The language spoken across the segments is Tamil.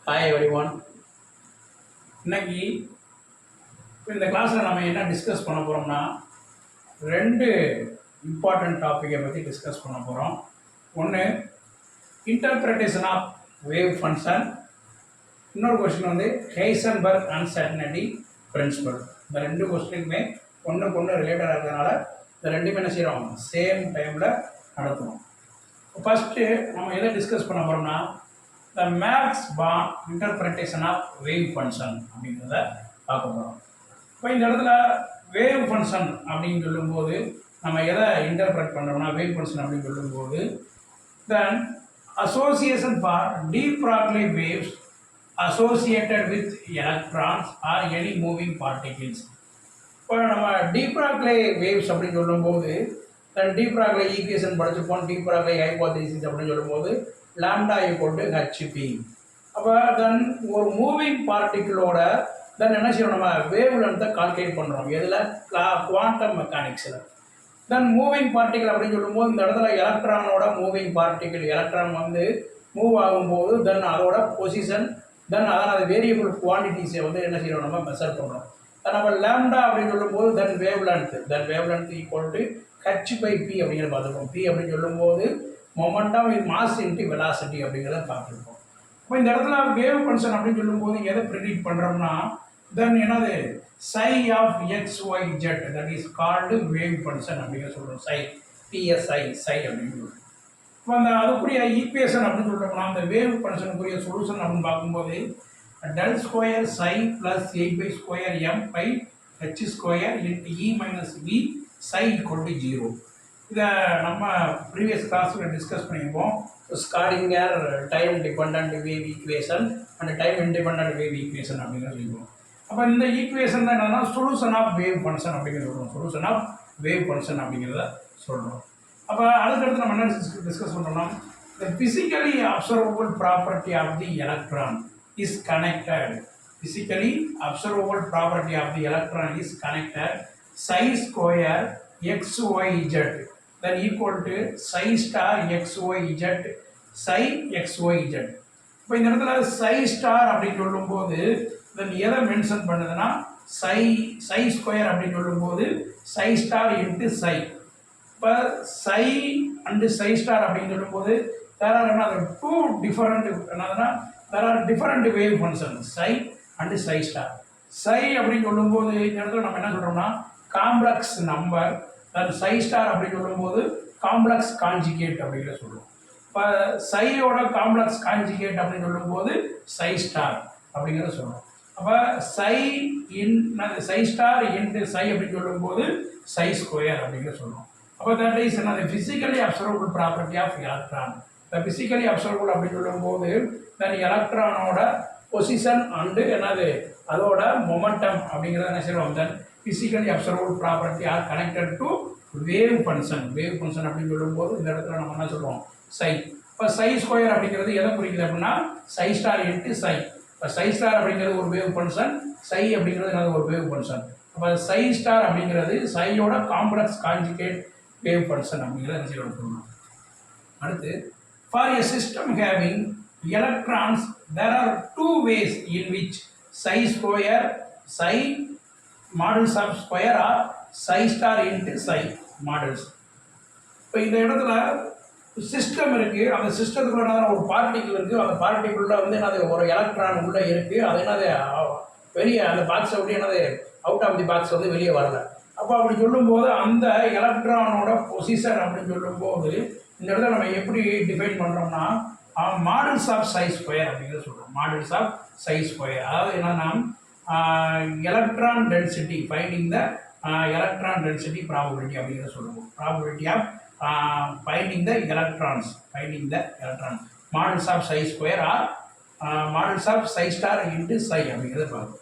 Hi every one. இன்னைக்கு இந்த கிளாஸில் நம்ம என்ன டிஸ்கஸ் பண்ண போகிறோம்னா ரெண்டு இம்பார்ட்டண்ட் டாப்பிக்கை பற்றி டிஸ்கஸ் பண்ண போகிறோம். ஒன்று இன்டர்பிரட்டேஷன் ஆஃப் வேவ் ஃபங்க்ஷன், இன்னொரு கொஸ்டின் வந்து ஹெய்சன்பர்க் அன்சர்டனிட்டி பிரின்சிபல். இந்த ரெண்டு கொஸ்டினுமே ஒன்றுக்கு ஒன்று ரிலேட்டடாக இருக்கிறதுனால இந்த ரெண்டுமே என்ன செய்கிறோம், சேம் டைமில் நடத்தணும். ஃபஸ்ட்டு நம்ம எதை டிஸ்கஸ் பண்ண போகிறோம்னா த மேக்ஸ் பாண்ட் இன்டர்பிரட்டேஷன் ஆஃப் வேவ் ஃபங்க்ஷன் அப்படிங்கிறத பார்க்க போகிறோம். இப்போ இந்த இடத்துல வேவ் ஃபங்க்ஷன் அப்படின்னு சொல்லும்போது நம்ம எதை இன்டர்பிரட் பண்ணுறோம்னா வேவ் ஃபங்க்ஷன் அப்படின்னு சொல்லும்போது then association for de Broglie waves associated with electrons are any moving particles. இப்போ நம்ம டி ப்ராக்லே வேவ்ஸ் அப்படின்னு சொல்லும்போது தென் டி ப்ராக்லே ஈக்குவேஷன் படிச்சிருப்போம். டி ப்ராக்லே ஹைபோதீசிஸ் அப்படின்னு சொல்லும்போது லாம்டா ஈக்குவல் டு ஹெச்பி. அப்போ தென் ஒரு மூவிங் பார்ட்டிக்கிளோட தென் என்ன செய்யணும், நம்ம வேவ் லென்த்தை கால்குலேட் பண்ணுறோம். எதில்? குவாண்டம் மெக்கானிக்ஸில். தென் மூவிங் பார்ட்டிக்கிள் அப்படின்னு சொல்லும்போது இந்த இடத்துல எலக்ட்ரானோட மூவிங் பார்ட்டிக்கிள், எலக்ட்ரான் வந்து மூவ் ஆகும்போது தென் அதோட பொசிஷன் தென் அதனால் அது வேரியபிள் குவான்டிட்டிஸை வந்து என்ன செய்யணும், நம்ம மெஷர் பண்ணுறோம். நம்ம லேம்டா அப்படின்னு சொல்லும்போது then wavelength equal to h/p அப்படிங்கிறத பார்த்துருக்கோம். பி அப்படின்னு சொல்லும்போது momentum with mass into velocity அப்படிங்கிறத பார்த்துருக்கோம். இப்போ இந்த இடத்துல வேவ் ஃபங்க்ஷன் அப்படின்னு சொல்லும்போது எதை ப்ரெடிக்ட் பண்ணுறோம்னா தென் என்னது psi of XYZ, that is called wave function அப்படிங்கிற சொல்கிறோம். சை அப்படின்னு சொல்கிறோம். இப்போ அந்த அதுக்குரிய ஈக்குவேஷன் அப்படின்னு சொல்கிறோம்னா அந்த வேவ் ஃபங்க்ஷனுக்குரிய சொல்யூஷன் அப்படின்னு பார்க்கும்போது del square psi plus 8/² m/h² into E - V psi equal to 0. இதை நம்ம ப்ரீவியஸ் கிளாஸில் டிஸ்கஸ் பண்ணியிருப்போம். Schrodinger time dependent wave equation and time independent wave equation அப்படிங்கிறது சொல்லுவோம். அப்போ இந்த ஈக்குவேஷன் தான் என்னன்னா சொல்யூஷன் ஆஃப் வேவ் ஃபங்க்ஷன் அப்படிங்கிறது சொல்கிறோம். சொல்யூஷன் ஆஃப் வேவ் ஃபங்க்ஷன் அப்படிங்கிறத சொல்கிறோம். அப்போ அதுக்கடுத்து நம்ம என்ன டிஸ்கஸ் பண்ணுறோம்னா the physically observable property of the electron is connected. Physically observable property of the electron is connected psi square XYZ then equal to psi star XYZ psi XYZ. இப்போ இந்த இடத்துல psi star அப்படின்னு சொல்லும்போது தென் எதை மென்ஷன் பண்ணுதுன்னா psi ஸ்கொயர் அப்படின்னு சொல்லும்போது psi star இன்ட்டு psi. இப்போ psi அண்டு psi star அப்படின்னு சொல்லும்போது there are another two different என்னதுன்னா there are different wave functions psi and psi star. psi அப்படின்னு சொல்லும்போது இந்த இடத்துல நம்ம என்ன சொல்கிறோம்னா காம்ப்ளெக்ஸ் நம்பர், தென் psi star அப்படின்னு சொல்லும்போது காம்ப்ளெக்ஸ் கான்ஜுகேட் அப்படிங்கிற சொல்லுவோம். இப்போ சையோட காம்ப்ளெக்ஸ் கான்ஜுகேட் அப்படின்னு சொல்லும்போது psi star அப்படிங்கிற சொல்லுவோம். அப்போ psi star இன்ட்டு psi அப்படின்னு சொல்லும்போது psi ஸ்கொயர் அப்படிங்கிற சொல்லுவோம். அப்போ தட் இஸ் என்னது physically observable property of electron. இந்த ஃபிசிக்கலி அப்சர்வபிள் அப்படின்னு சொல்லும்போது தென் எலக்ட்ரானோட பொசிஷன் அண்டு என்னது அதோட மொமெண்டம் அப்படிங்கிறத என்ன செய்வோம், then physically observable property are connected to wave function. Wave function அப்படின்னு சொல்லும்போது இந்த இடத்துல நம்ம என்ன சொல்கிறோம் சை. இப்போ சை ஸ்கொயர் அப்படிங்கிறது எதை குறிக்குது அப்படின்னா சை ஸ்டார் இன்ட்டு சை. இப்போ சை ஸ்டார் அப்படிங்கிறது ஒரு வேவ் ஃபங்க்ஷன், சை அப்படிங்கிறது என்னது ஒரு வேவ் ஃபங்க்ஷன். அப்போ சை ஸ்டார் அப்படிங்கிறது சையோட காம்ப்ளெக்ஸ் கான்ஜுகேட் வேவ் ஃபங்க்ஷன் அப்படிங்கிறத என்ன செய்யணும் சொல்லணும். அடுத்து for a system having electrons there are two ways in which psi square psi modulus of square or psi star into psi modulus. இப்போ இந்த இடத்துல சிஸ்டம் இருக்குது, அந்த சிஸ்டத்துக்குள்ள என்ன ஒரு பார்ட்டிகிள் இருக்குது, அந்த பார்ட்டிகிளில் வந்து என்னது ஒரு எலக்ட்ரான் உள்ளே இருக்குது. அது என்னது வெளியே அந்த பாக்ஸை விட்டு என்னது அவுட் ஆஃப் தி பாக்ஸ் வந்து வெளியே வரல. அப்போ அப்படி சொல்லும்போது அந்த எலக்ட்ரானோட பொசிஷன் அப்படின்னு சொல்லும்போது இந்த இடத்துல நம்ம எப்படி டிஃபைன் பண்ணுறோம்னா மாடல்ஸ் ஆஃப் சை ஸ்கொயர் அப்படிங்கிறத சொல்கிறோம். மாடல்ஸ் ஆஃப் சை ஸ்கொயர் அதாவது என்னன்னா electron density finding the electron density probability அப்படிங்கிறத சொல்லுவோம். Probability of finding the electrons, modulus of psi square are modulus of psi star into psi அப்படிங்கிறத பார்ப்போம்.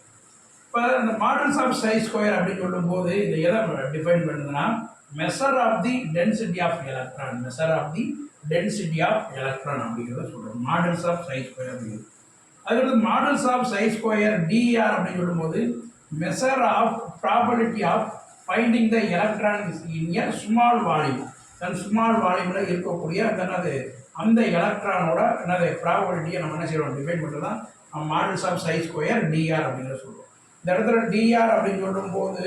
இப்போ இந்த மாடல்ஸ் ஆஃப் சை ஸ்கொயர் அப்படின்னு சொல்லும்போது இந்த எதை டிஃபைன் பண்ணுதுன்னா measure of the density of electron, அப்படிங்கிறத சொல்கிறோம். மாடல்ஸ் ஆஃப் சை ஸ்கொயர் அப்படிங்கிறது. அதுக்கடுத்து modulus of psi square dr அப்படின்னு சொல்லும்போது measure of probability of finding the electron in a small volume. Then small வால்யூமில் இருக்கக்கூடிய அந்த எலக்ட்ரானோட என்னது ப்ராபபிலிட்டியை நம்ம என்ன செய்யறோம் டிஃபைன் பண்ணுறது தான் modulus of psi square DR அப்படிங்கிற சொல்கிறோம். இந்த இடத்துல டிஆர் அப்படின்னு சொல்லும்போது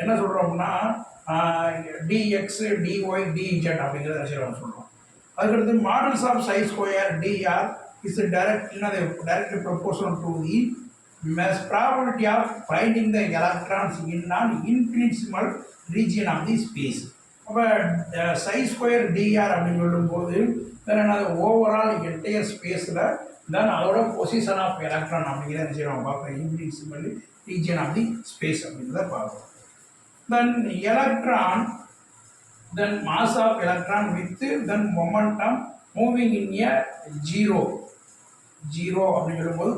என்ன சொல்கிறோம் அப்படின்னா டிஎக்ஸ் டிஒய் டிஇஜெட் அப்படிங்கிறத நம்ம சொல்கிறோம். அதுக்கடுத்து modulus of psi square DR is directly proportional to the mass probability of finding the electrons in an infinitesimal region of the space. அப்போ சை ஸ்கொயர் டிஆர் அப்படின்னு சொல்லும்போது தென் என்னது ஓவரால் என்டையர் ஸ்பேஸில் தென் அதோட பொசிஷன் ஆஃப் எலக்ட்ரான் அப்படிங்கிறத என்ன செய்யணும் பார்க்குறோம். Infinitesimal region of the space அப்படிங்கிறத பார்க்குறோம். Then electron then mass of electron with then momentum moving in a zero அப்படின்னு சொல்லும்போது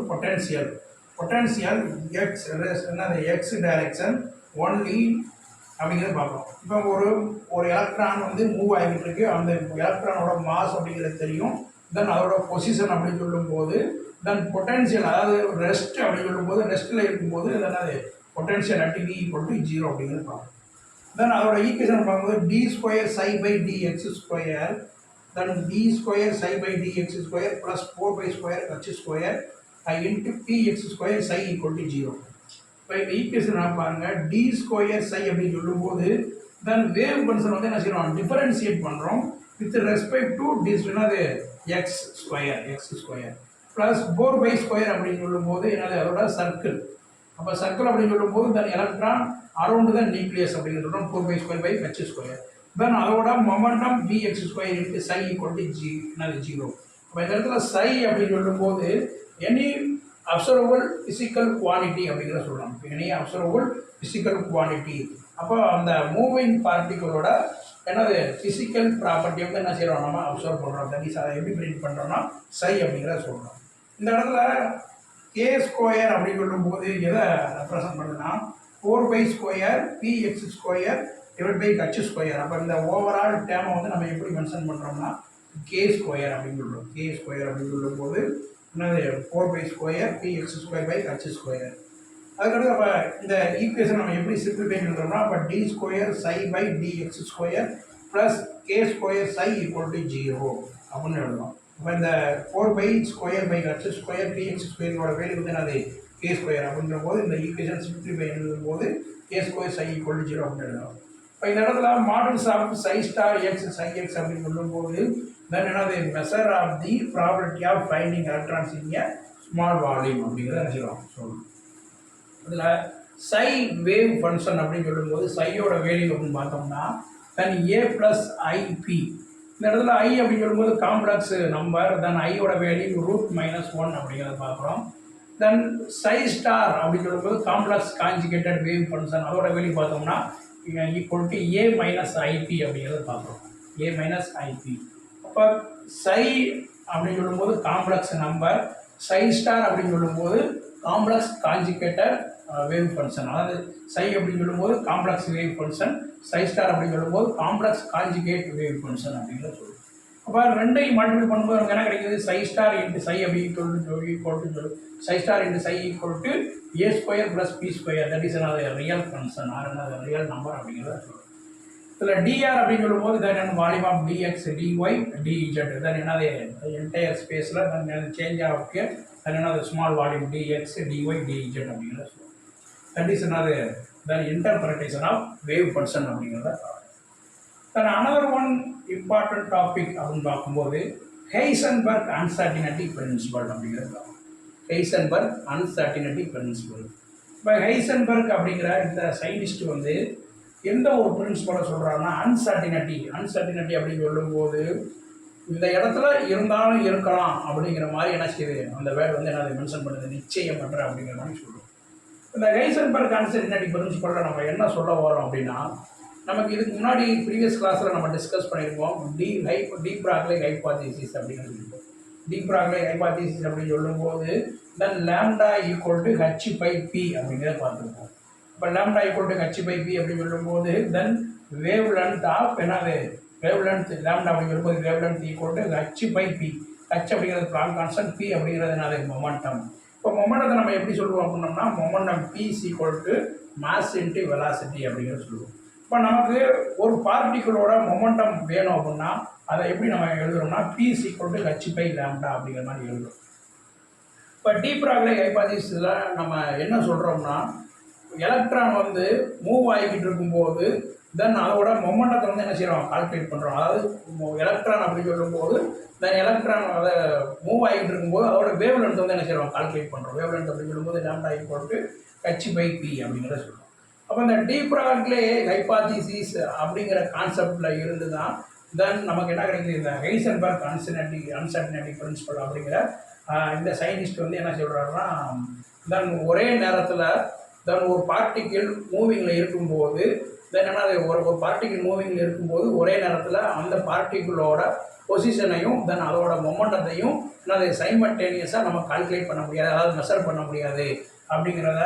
பொட்டன்சியல் எக்ஸ் என்னது எக்ஸ் டைரக்ஷன் ஒன்லி அப்படிங்கிறத பார்க்குறோம். இப்போ ஒரு எலக்ட்ரான் வந்து மூவ் ஆகிட்டு இருக்கு. அந்த எலக்ட்ரானோட மாஸ் அப்படிங்கிறது தெரியும். தென் அதோட பொசிஷன் அப்படின்னு சொல்லும்போது தென் பொட்டன்சியல் அதாவது ரெஸ்ட் அப்படின்னு சொல்லும்போது ரெஸ்ட்டில் இருக்கும்போது என்னது potential at T equal to 0 அப்படிங்கிறது பார்க்கணும். தென் அதோட ஈக்குவேஷன் பார்க்கும்போது D square psi by dx square then D square psi by dx square plus 4 square H square into px square psi equal to 0. இப்போ இந்த ஈக்குவேஷன் பாருங்கள் டி ஸ்கொயர் சை அப்படின்னு சொல்லும்போது தென் வேவ் ஃபங்க்ஷன் வந்து என்ன செய்யணும் டிஃபரன்ஷியேட் பண்ணுறோம் வித் ரெஸ்பெக்ட் டு என்னது எக்ஸ் ஸ்கொயர் ப்ளஸ் 4 ஸ்கொயர் அப்படின்னு சொல்லும்போது என்னது அதோட சர்க்கிள். அப்போ சர்க்கிள் அப்படின்னு சொல்லும்போது தென் எலக்ட்ரான் அரௌண்ட் த நியூக்ளியஸ் அப்படின்னு சொல்கிறோம் 4 ஸ்கொயர் பை ஹச் ஸ்கொயர். தென் அதோட momentum vx square into psi equal to என்னது 0. அப்போ இந்த இடத்துல சை அப்படின்னு சொல்லும்போது எனி அப்சர்வபிள் ஃபிசிக்கல் குவான்டிட்டி அப்படிங்கிற சொல்லலாம். Any observable physical quantity. அப்போ அந்த மூவிங் பார்ட்டிகளோட என்னது ஃபிசிக்கல் ப்ராப்பர்ட்டி வந்து என்ன செய்கிறோம் நம்ம அப்சர்வ் பண்ணுறோம். தட் இஸ் அதை எப்படி பிரிண்ட் பண்ணுறோம்னா சை அப்படிங்கிறத சொல்கிறோம். இந்த இடத்துல கே ஸ்கொயர் அப்படின்னு சொல்லும்போது எதை ரெப்ரசன்ட் பண்ணுன்னா 4 square px square divide by H square. அப்போ இந்த ஓவரால் டேமை வந்து நம்ம எப்படி மென்ஷன் பண்ணுறோம்னா கே ஸ்கொயர் அப்படின்னு சொல்கிறோம். கே ஸ்கொயர் அப்படின்னு சொல்லும்போது என்னது 4 square px square by H square. அதுக்கடுத்து அப்போ இந்த ஈக்குவேஷன் நம்ம எப்படி சிம்பிளிஃபை பண்ணுறோம்னா அப்போ d square psi by dx square plus k square psi equal to 0 அப்படின்னு எழுதணும். அப்போ இந்த 4 square by H square px ஸ்கொயரோட வேல்யூ வந்து என்னது கே ஸ்கொயர் அப்படின்ற போது இந்த ஈக்குவேஷன் சிம்பிளிஃபை எழுதும்போது k square psi equal to 0 அப்படின்னு எழுதணும். இப்போ இந்த இடத்துல modulus of psi star X psi X அப்படின்னு சொல்லும்போது தென் என்னது measure of the property of finding electrons in a small volume அப்படிங்கிறத என்ன செய்யலாம் சொல்லணும். அதில் சை வேவ் ஃபங்க்ஷன் அப்படின்னு சொல்லும்போது சையோட வேல்யூ அப்படின்னு பார்த்தோம்னா தென் ஏ ப்ளஸ் ஐபி. இந்த இடத்துல ஐ அப்படின்னு சொல்லும்போது காம்ப்ளெக்ஸ் நம்பர் தென் ஐயோட வேல்யூ √-1 அப்படிங்கிறத பார்க்குறோம். தென் சை ஸ்டார் அப்படின்னு சொல்லும்போது காம்ப்ளெக்ஸ் கான்ஜுகேட்டட் வேவ் ஃபங்க்ஷன் அதோட வேல்யூ பார்த்தோம்னா equal to A minus IP அப்படிங்கிறத பார்க்குறோம். A minus IP. அப்போ சை அப்படின்னு சொல்லும்போது காம்ப்ளெக்ஸ் நம்பர் சை ஸ்டார் அப்படின்னு சொல்லும்போது காம்ப்ளெக்ஸ் கான்ஜுகேட்டட் வேவ் ஃபங்க்ஷன். அதாவது சை அப்படின்னு சொல்லும்போது காம்ப்ளெக்ஸ் வேவ் ஃபங்க்ஷன் சை ஸ்டார் அப்படின்னு சொல்லும்போது காம்ப்ளெக்ஸ் கான்ஜுகேட் வேவ் ஃபங்க்ஷன் அப்படிங்கிறத சொல்லுவோம். அப்போ ரெண்டையும் மல்டிபிள் பண்ணும்போது நமக்கு என்ன கிடைக்குது சை ஸ்டார் இன்ட்டு சை அப்படின்னு equal to psi star into psi equal to a square plus b square that is என்னது ரியல் ஃபங்க்ஷன் ஆர் என்னது ரியல் நம்பர் அப்படிங்கிறத சொல்லுவோம். இதில் டிஆர் அப்படின்னு சொல்லும்போது then volume of dx dy dz then என்னது என்டையர் ஸ்பேஸில் தென் சேஞ்ச் ஆகுக்கு தென் என்னது small volume dx dy dz அப்படிங்கிறத சொல்லுவோம். தட் இஸ் என்னது then interpretation of wave function அப்படிங்கிறத then another one important topic அப்படின்னு பார்க்கும்போது ஹெய்சன்பர்க் அன்சர்டினிட்டி பிரின்சிபல் அப்படிங்கிறது. Heisenberg uncertainty principle. இப்போ ஹெய்சன்பர்க் அப்படிங்கிற இந்த சயின்டிஸ்ட் வந்து எந்த ஒரு பிரின்சிபலை சொல்கிறாங்கன்னா அன்சர்டினிட்டி அப்படின்னு சொல்லும்போது இந்த இடத்துல இருந்தாலும் இருக்கலாம் அப்படிங்கிற மாதிரி என்ன செய்யுது அந்த வேர்டு வந்து என்ன மென்ஷன் பண்ணுது நிச்சயமற்ற அப்படிங்கிற மாதிரி சொல்லுவோம். இந்த ஹெய்சன்பர்க் அன்சர்டினிட்டி பிரின்சிபலில் நம்ம என்ன சொல்ல வரோம் அப்படின்னா நமக்கு இதுக்கு முன்னாடி ப்ரீவியஸ் கிளாஸில் நம்ம டிஸ்கஸ் பண்ணியிருப்போம் டி ப்ராக்லே ஹைபாதீசிஸ் அப்படின்னு சொல்லியிருப்போம். டி ப்ராக்லே ஹைபாதீசிஸ் அப்படின்னு சொல்லும்போது தென் லேம்டா ஈக்குவல் டு h/p அப்படிங்கிறத பார்த்துருப்போம். இப்போ லேம்டா ஈக்குவல் டு h/p அப்படின்னு சொல்லும்போது தென் வேவ் லென்த் ஆஃப் என்னது வேவ் லென்த் லேம்டா அப்படின்னு சொல்லும்போது wave length equal to h/p. h அப்படிங்கிறது பிளாங்க் கான்ஸ்டன்ட், p அப்படிங்கிறது என்னது மொமெண்டம். இப்போ மொமெண்டத்தை நம்ம எப்படி சொல்லுவோம் அப்படின்னோம்னா momentum p is equal to mass into velocity அப்படிங்கிறத சொல்லுவோம். இப்போ நமக்கு ஒரு பார்ட்டிகளோட மொமெண்டம் வேணும் அப்படின்னா அதை எப்படி நம்ம எழுதுறோம்னா p is equal to h/λ அப்படிங்கிற மாதிரி எழுதுறோம். இப்போ டீப் ராக்லைட் ஹைபாதீசிஸில் நம்ம என்ன சொல்கிறோம்னா, எலக்ட்ரான் வந்து மூவ் ஆகிக்கிட்டு இருக்கும்போது தென் அதோட மொமெண்டத்தை வந்து என்ன செய்கிறோம், கால்குலேட் பண்ணுறோம். அதாவது எலக்ட்ரான் அப்படின்னு சொல்லும்போது தென் எலக்ட்ரான் அதை மூவ் ஆகிட்டு இருக்கும்போது அதோட வேவ் லென்த் வந்து என்ன செய்கிறோம், கால்குலேட் பண்ணுறோம். வேவ் லென்த் அப்படின்னு சொல்லும்போது லாம்டா ஈக்குவல் h/p அப்படிங்கிறத சொல்கிறோம். அப்போ இந்த டீப் ராக்லே ஹைபாதீசிஸ் அப்படிங்கிற கான்செப்டில் இருந்து தான் தென் நமக்கு என்ன கிடைக்குது, இந்த ஹெய்சன்பர்க் அன்சர்டனிட்டி பிரின்சிபல் அப்படிங்கிற இந்த சயின்டிஸ்ட் வந்து என்ன சொல்கிறாருன்னா, தென் ஒரே நேரத்தில் தென் ஒரு பார்ட்டிக்கிள் மூவிங்கில் இருக்கும்போது தென் என்ன ஒரு பார்ட்டிக்கிள் மூவிங்கில் இருக்கும்போது ஒரே நேரத்தில் அந்த பார்ட்டிக்கிளோட பொசிஷனையும் தென் அதோட மொமெண்டத்தையும் என்னது சைமல்டேனியஸாக நம்ம கால்குலேட் பண்ண முடியாது, அதாவது மெஷர் பண்ண முடியாது அப்படிங்கிறத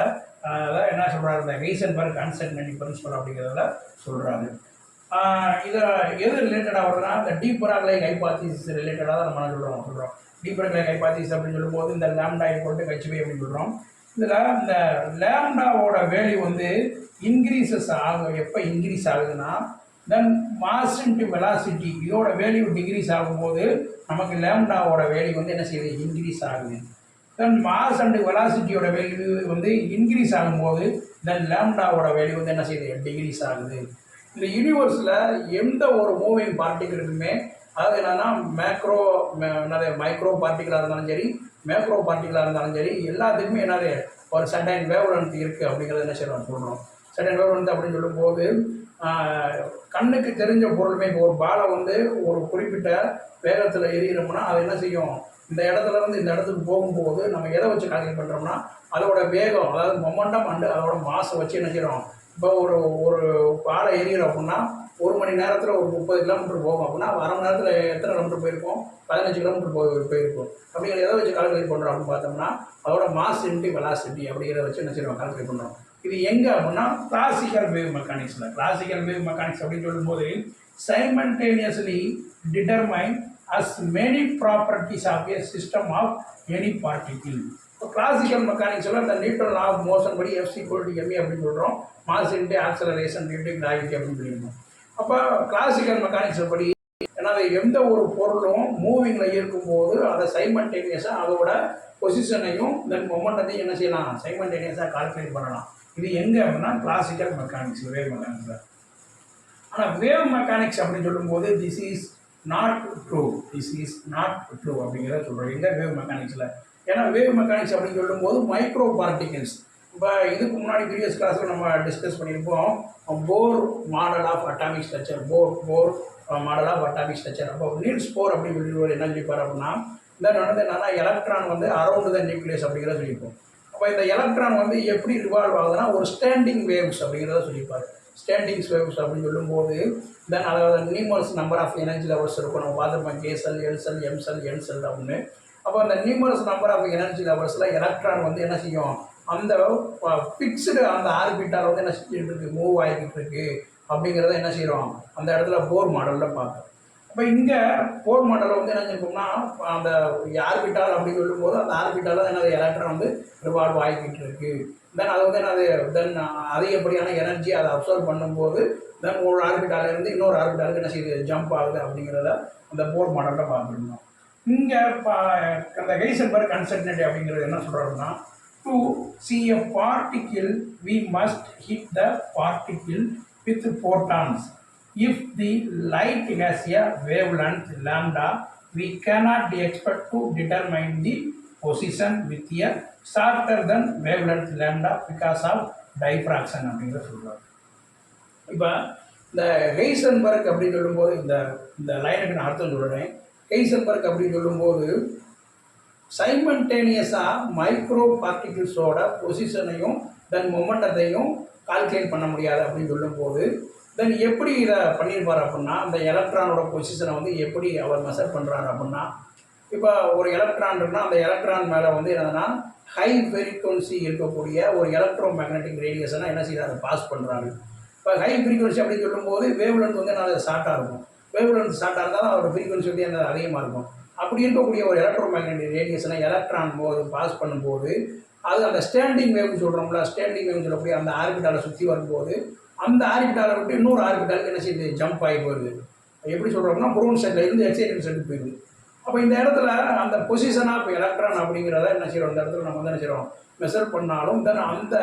அதான் என்ன சொல்கிறாரு, இந்த ஹெய்சன்பர்க் அன்சர்டனிட்டி பிரின்சிபல் அப்படிங்கிறத சொல்கிறாரு. இதை எது ரிலேட்டடாக வருதுன்னா, இந்த டீப் ராக்லைட் ஹைபாதீசிஸ் ரிலேட்டடாக தான் நம்ம சொல்கிறோம். டீப் ராக்லைட் ஹைபாதீசிஸ் அப்படின்னு சொல்லும்போது இந்த லாம்டா ஈக்குவல் h/p அப்படின்னு சொல்கிறோம். இதில் இந்த லேம்டாவோட வேல்யூ வந்து இன்க்ரீசஸ் ஆகும். எப்போ இன்க்ரீஸ் ஆகுதுன்னா, தென் மாஸ் இன்டு வெலாசிட்டி இதோட வேல்யூ டிக்ரீஸ் ஆகும்போது நமக்கு லேம்டாவோட வேல்யூ வந்து என்ன செய்யுது, இன்க்ரீஸ் ஆகுது. தென் மாஸ் அண்டு வெலாசிட்டியோட வேல்யூ வந்து இன்க்ரீஸ் ஆகும்போது தென் லேம்டாவோட வேல்யூ வந்து என்ன செய்யுது, டிக்ரீஸ் ஆகுது. இந்த யூனிவர்ஸில் எந்த ஒரு மூவிங் பார்ட்டிகளுக்குமே, அதாவது என்னென்னா மைக்ரோ பார்ட்டிகளாக இருந்தாலும் சரி, மேக்ரோ பார்ட்டிகளாக இருந்தாலும் சரி, எல்லாத்துக்குமே என்னது ஒரு சர்டன் வேவ் லென்த் இருக்குது அப்படிங்கிறத என்ன செய்யணும் சொல்கிறோம். சர்டன் வேவ் லென்த் அப்படின்னு சொல்லும்போது கண்ணுக்கு தெரிஞ்ச பொருளுமே, இப்போ ஒரு பாலை வந்து ஒரு குறிப்பிட்ட வேகத்தில் எரியிறோம்னா அது என்ன செய்யும், இந்த இடத்துல இருந்து இந்த இடத்துக்கு போகும்போது நம்ம எதை வச்சு கால்குலேட் பண்ணுறோம்னா அதோட வேகம், அதாவது மொமெண்டம் அண்டு அதோட மாசை வச்சு என்ன செய்கிறோம். இப்போ ஒரு பாலை எரியிறோம் அப்படின்னா 1 மணி நேரத்தில் ஒரு 30 கிலோமீட்டர் போகும் அப்படின்னா அரை மணி நேரத்தில் எத்தனை கிலோமீட்டர் போயிருக்கோம், 15 கிலோமீட்டர் போயிருக்கும். அப்படிங்கிற எதை வச்சு கால்குலேட் பண்ணுறோம் அப்படின்னு பார்த்தோம்னா அதோட மாஸ் இன்டு வெலாசிட்டி அப்படிங்கிறத வச்சு என்ன செய்யணும், கால்குலேட் பண்ணுறோம். இது எங்கே அப்படின்னா கிளாசிக்கல் வேவ் மெக்கானிக்ஸில். கிளாசிக்கல் வேவ் மெக்கானிக்ஸ் அப்படின்னு சொல்லும்போது simultaneously determine as many properties of a system of any particle. இப்போ கிளாசிக்கல் மெக்கானிக்ஸில் இந்த நியூட்டன் லா ஆஃப் மோஷன் படி F = ma அப்படின்னு சொல்கிறோம். Mass into acceleration into gravity அப்படின்னு சொல்லியிருக்கோம். அப்போ கிளாசிக்கல் மெக்கானிக்ஸ் படி ஏன்னா எந்த ஒரு பொருளும் மூவிங்கில் இருக்கும்போது அதை சைமல்டேனியஸாக அதோட பொசிஷனையும் தென் மொமெண்டத்தையும் என்ன செய்யலாம், சைமல்டேனியஸாக கால்குலேட் பண்ணலாம். இது எங்கே அப்படின்னா கிளாசிக்கல் மெக்கானிக்ஸ், வேவ் மெக்கானிக்ஸில். ஆனால் வேவ் மெக்கானிக்ஸ் அப்படின்னு சொல்லும்போது திஸ் இஸ் நாட் ட்ரூ அப்படிங்கிறத சொல்கிறோம். எங்கே வேவ் மெக்கானிக்ஸில், ஏன்னா வேவ் மெக்கானிக்ஸ் அப்படின்னு சொல்லும்போது மைக்ரோ பார்ட்டிகிள்ஸ். இப்போ இதுக்கு முன்னாடி ப்ரீவியஸ் கிளாஸில் நம்ம டிஸ்கஸ் பண்ணியிருப்போம் Bohr model of atomic structure, Bohr model of atomic structure. அப்போ நீல்ஸ் போர் அப்படின்னு சொல்லி என்ன சொல்லிப்பார் அப்படின்னா, இந்த நடந்து என்னன்னா எலக்ட்ரான் வந்து அரௌண்ட் த நியூக்ளியஸ் அப்படிங்கிறத சொல்லியிருப்போம். அப்போ இந்த எலக்ட்ரான் வந்து எப்படி ரிவால்வ் ஆகுதுன்னா ஒரு ஸ்டாண்டிங் வேவ்ஸ் அப்படிங்கிறத சொல்லியிருப்பார். ஸ்டாண்டிங்ஸ் வேவ்ஸ் அப்படின்னு சொல்லும்போது தென் அதாவது numerous number of energy levels இருக்கும். நம்ம பார்த்துருப்போம் கேசெல், எல்செல், எம்செல், என்செல் அப்படின்னு. அப்போ அந்த நியூமரஸ் நம்பர் ஆஃப் எனர்ஜி லெவல்ஸில் எலக்ட்ரான் வந்து என்ன செய்யும், அந்த ஃபிக்ஸ்டு அந்த ஆர்பிட்டால் வந்து என்ன செஞ்சுட்டு இருக்கு, மூவ் ஆகிக்கிட்டு இருக்கு அப்படிங்கிறத என்ன செய்கிறோம் அந்த இடத்துல போர் மாடலில் பார்த்தோம். அப்போ இங்கே போர் மாடலில் வந்து என்ன செஞ்சோம்னா அந்த ஆர்பிட்டால் அப்படின்னு சொல்லும்போது அந்த ஆர்பிட்டால் என்னது எலக்ட்ரான் வந்து ரிவால்வ் ஆகிக்கிட்டு இருக்கு. தென் அது வந்து என்னது தென் அதிகப்படியான எனர்ஜி அதை அப்சர்வ் பண்ணும்போது தென் ஒரு ஆர்பிட்டாலேருந்து இன்னொரு ஆர்பிட்டாலுக்கு என்ன செய்யுது, ஜம்ப் ஆகுது அப்படிங்கிறத அந்த போர் மாடலில் பார்த்துருந்தோம். இங்கே அந்த ஹெய்சன்பர்க் அன்சர்டனிட்டி அப்படிங்கிறது என்ன சொல்கிறாருன்னா, to see a particle we must hit the particle with photons. If the light has a wavelength lambda, we cannot expect to determine the position with a shorter than wavelength lambda because of diffraction அப்படிங்கிறத சொல்கிறார். இப்போ இந்த ஹெய்சன்பர்க் அப்படின்னு சொல்லும்போது இந்த லைனுக்கு நான் அர்த்தம் சொல்கிறேன். ஹெய்சன்பர்க் அப்படின்னு சொல்லும்போது சைமல்டேனியஸாக மைக்ரோ பார்ட்டிகிள்ஸோட பொசிஷனையும் தென் மொமெண்டத்தையும் கால்குலேட் பண்ண முடியாது அப்படின்னு சொல்லும்போது தென் எப்படி இதை பண்ணியிருப்பார் அப்படின்னா, அந்த எலக்ட்ரானோட பொசிஷனை வந்து எப்படி அவர் மெஷர் பண்ணுறாரு அப்படின்னா, இப்போ ஒரு எலக்ட்ரான் இருக்குன்னா அந்த எலக்ட்ரான் மேலே வந்து என்னன்னா ஹை ஃப்ரீக்வன்சி இருக்கக்கூடிய ஒரு எலக்ட்ரோ மேக்னெட்டிக் ரேடியேஷனை என்ன செய்யறாரு, பாஸ் பண்ணுறாரு. இப்போ ஹை ஃப்ரீக்வன்சி அப்படின்னு சொல்லும்போது வேவ் லென்த் வந்து என்ன ஷார்ட்டாக இருக்கும். வேவ் லென்த் ஷார்ட்டாக இருந்தால் அதோட ஃப்ரீக்வன்சி வந்து என்ன அதிகமாக இருக்கும். அப்படி இருக்கக்கூடிய ஒரு எலக்ட்ரோ மேக்னெட்டிக் ரேடியேஷனை எலக்ட்ரான் போது பாஸ் பண்ணும்போது அது அந்த ஸ்டாண்டிங் வேவ்னு சொல்கிறோம்ல, ஸ்டாண்டிங் வேவ்னு சொல்லக்கூடிய அந்த ஆர்பிட்டாலை சுற்றி வரும்போது அந்த ஆர்பிட்டாலை விட்டு இன்னொரு ஆர்பிட்டாலுக்கு என்ன செய்யுது, ஜம்ப் ஆகி போயிடுது. எப்படி சொல்கிறோம்னா ப்ரௌன் செட்டில் இருந்து எக்ஸைட்டட் செட்டுக்கு போயிடுது. அப்போ இந்த இடத்துல அந்த பொசிஷன் ஆஃப் எலக்ட்ரான் அப்படிங்கிறத என்ன செய்கிறோம், இந்த இடத்துல நம்ம வந்து என்ன செய்கிறோம், மெஷர் பண்ணாலும் தென் அந்த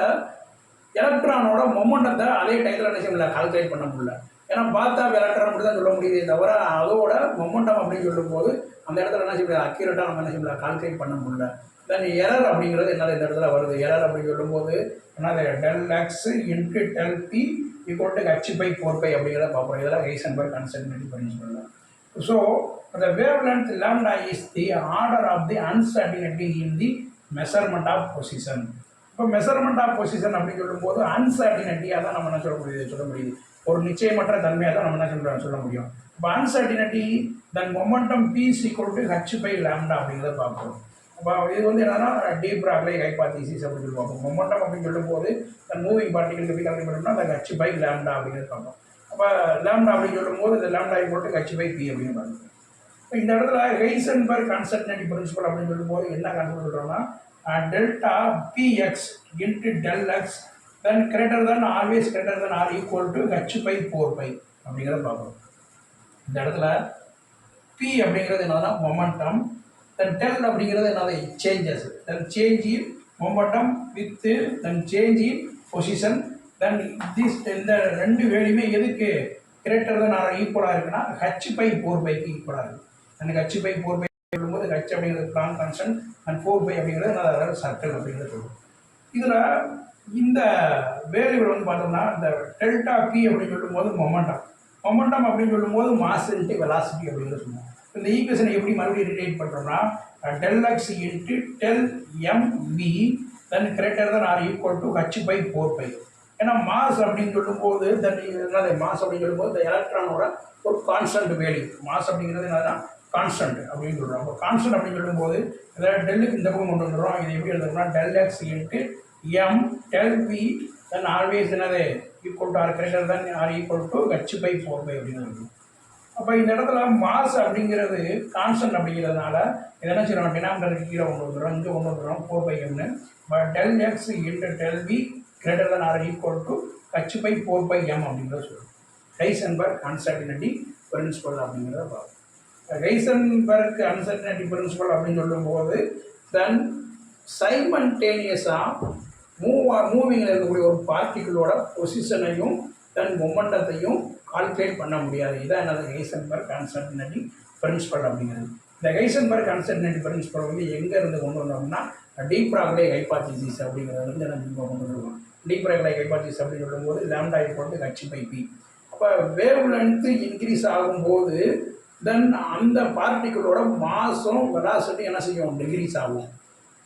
எலக்ட்ரானோட மொமெண்டத்தை அதே டயத்தில் என்ன செய்ய முடியல, கால்குலேட் பண்ண முடியல. ஏன்னா பார்த்தா எலக்ட்ரான் அப்படி தான் சொல்ல முடியுதே தவிர அதோட மொமெண்டம் அப்படின்னு சொல்லும்போது அந்த இடத்துல என்ன செய்ய முடியாது, அக்யூரேட்டாக நம்ம என்ன செய்ய முடியல, கால்குலேட் பண்ண முடியல. தென் எரர் அப்படிங்கிறது என்ன இந்த இடத்துல வருது, எரர் அப்படின்னு சொல்லும்போது என்னது ΔX into ΔP equal to H/4π அப்படிங்கிறத பார்க்குறோம். இதெல்லாம் Heisenberg uncertainty principal. So the wavelength lambda is the order of the uncertainty in the measurement of position. இப்போ மெஷர்மெண்ட் ஆஃப் பொசிஷன் அப்படின்னு சொல்லும்போது அன்சர்டினிட்டியாக தான் நம்ம என்ன சொல்ல முடியுது, ஒரு நிச்சயமற்ற தன்மையாக தான் நம்ம என்ன சொல்ல முடியும். இப்போ அன்சர்டினிட்டி தன் momentum p is equal to H/λ அப்படிங்கிறத பார்க்குறோம். அப்போ இது வந்து என்னன்னா டி ப்ராக்லே ஹைபாத்தீசிஸ் அப்படின்னு சொல்லி பார்ப்போம். மொமெண்டம் அப்படின்னு சொல்லும்போது தன் மூவிங் பார்ட்டிகளுக்கு எப்படி கால்குலேட் பண்ணோம்னா அந்த H/λ அப்படிங்கிறது பார்ப்போம். அப்போ லேம்டா அப்படின்னு சொல்லும்போது இந்த லேம்டா ஈக்குவல் டு H/p அப்படின்னு பார்க்கணும். இப்போ இந்த இடத்துல ஹைசன்பர்க் அன்சர்டனிட்டி பிரின்சிபல் அப்படின்னு சொல்லும்போது என்ன கான்செப்ட் சொல்கிறோம்னா delta px into ΔX then greater than always greater than or equal to H/4π அப்படிங்கிறத பார்க்கணும். இந்த இடத்துல p அப்படிங்கிறது என்னதுன்னா மொமெண்டம், தென் டெல் அப்படிங்கிறது என்னது changes, then change in momentum with then change in position. Then this இந்த ரெண்டு வேலையுமே எதுக்கு கிரேட்டர் தென் ஆர் ஈக்குவலாக இருக்குன்னா H/4πக்கு ஈக்குவலாக இருக்குது. எனக்கு H/4π சொல்லும்போது H அப்படிங்கிறது பிளான் கான்ஸ்டன்ட் அண்ட் 4π அப்படிங்கிறது நான் அதாவது சர்க்கிள் அப்படிங்கிறது சொல்லுவோம். இதில் இந்த வேரியபிள் வந்து பார்த்தோம்னா இந்த டெல்டா பி அப்படின்னு சொல்லும்போது மொமெண்டம் அப்படின்னு சொல்லும்போது மாஸ் இன்ட்டு வெலாசிட்டி அப்படிங்கிறது சொல்லுவோம். இந்த ஈக்குவேஷனை எப்படி மறுபடியும் ரிலேட் பண்ணுறோம்னா ΔX into Δmv then greater than or equal to H/4π. ஏன்னா மாஸ் அப்படின்னு சொல்லும்போது தென் என்னது மாஸ் அப்படின்னு சொல்லும்போது இந்த எலக்ட்ரானோட ஒரு கான்ஸ்டன்ட் வேல்யூ. மாஸ் அப்படிங்கிறது என்னதுன்னா கான்ஸ்டன்ட் அப்படின்னு சொல்கிறோம். அப்போ கான்ஸ்டன்ட் அப்படின்னு சொல்லும்போது இதில் டெல்லுக்கு இந்த பக்கம் கொண்டு வந்துடுறோம். இது எப்படி எழுதுறோம்னா ΔX into ΔP then always என்னது equal to or greater than or equal to H/4π அப்படின்னு இருக்கும். அப்போ இந்த இடத்துல மாஸ் அப்படிங்கிறது கான்ஸ்டன்ட் அப்படிங்கிறதுனால இதை என்ன செய்யறோம், டினாமினேட்டருக்கு கீழே கொண்டு வந்துடுறோம், இங்கே கொண்டு வந்துடுறோம் 4πmனு. ΔX into ΔP greater than or equal to H/4πm அப்படிங்கிறத சொல்லுவோம். ஹைசன்பர்க் அன்சர்டனிட்டி பிரின்சிபல் அப்படிங்கிறத பார்ப்போம். ஹைசன்பர்க் அன்சர்டனிட்டி பிரின்சிபல் அப்படின்னு சொல்லும்போது தென் சைமல்டேனியஸாக மூவிங்கில் இருக்கக்கூடிய ஒரு பார்ட்டிகளோட பொசிஷனையும் தென் மொமெண்டத்தையும் கால்குலேட் பண்ண முடியாது. இதான் என்னது ஹைசன்பர்க் அன்சர்டனிட்டி பிரின்சிபல் அப்படிங்கிறது. இந்த ஹைசன்பர்க் அன்சர்டனிட்டி பிரின்சிபல் வந்து எங்கேருந்து கொண்டு வந்தோம்னா டி ப்ராக்லே ஹைபாத்தீசிஸ் அப்படிங்கிறது வந்து நம்ம கொண்டு வந்துருக்கோம். டி ப்ராக்லே ஹைபாத்தீசிஸ் அப்படின்னு சொல்லும்போது லேம்டா ஈக்குவல் டு H/p. அப்போ வேவ் லென்த்து இன்க்ரீஸ் ஆகும்போது தென் அந்த பார்ட்டிகளோட மாஸும் வெலாசிட்டி என்ன செய்யும், டிக்ரீஸ் ஆகும்.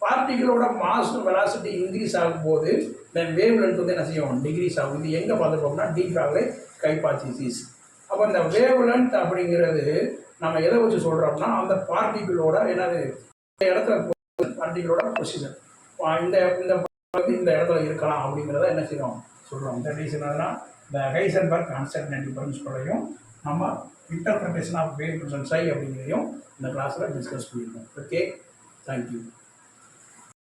பார்ட்டிகளோட மாஸும் வெலாசிட்டி இன்க்ரீஸ் ஆகும்போது தென் வேவ் லென்த் வந்து என்ன செய்யும், டிக்ரீஸ் ஆகும். இது எங்கே பார்த்துருப்போம்னா டி ப்ராக்லே ஹைபாத்தீசிஸ். அப்போ இந்த வேவ் லென்த் அப்படிங்கிறது நம்ம எதை வச்சு சொல்கிறோம்னா அந்த பார்ட்டிகளோட என்னது இந்த இடத்துல பார்ட்டிகளோட பொசிஷன் இந்த இந்த இந்த இடத்துல இருக்கலாம் அப்படிங்கிறத என்ன செய்யணும் சொல்கிறோம். இந்த ரீசன் என்னதுன்னா இந்த ஹைசன்பர்க் அன்சர்டனிட்டி பிரின்சிபலையும் நம்ம இன்டர்பிரேஷன் ஆஃப் வேவ் ஃபங்க்ஷன் அப்படிங்கிறதையும் இந்த கிளாஸில் டிஸ்கஸ் பண்ணியிருக்கோம். Okay, thank you.